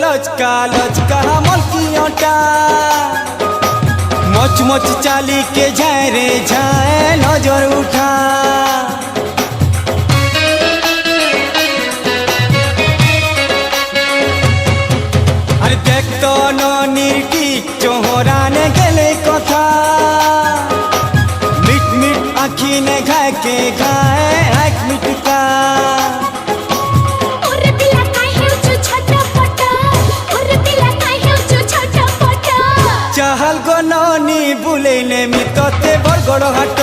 লচকা লচকা মলকিয়টা মচ মচ চালি के जाए रे जाए नजर उठा अरे देख तो ननिर टिक चोहराने गेले कथा मिट मिट आखी ने घाय के घाय एक मिटका चाहल गो ननी बुलेने मितते बरगड़ हाट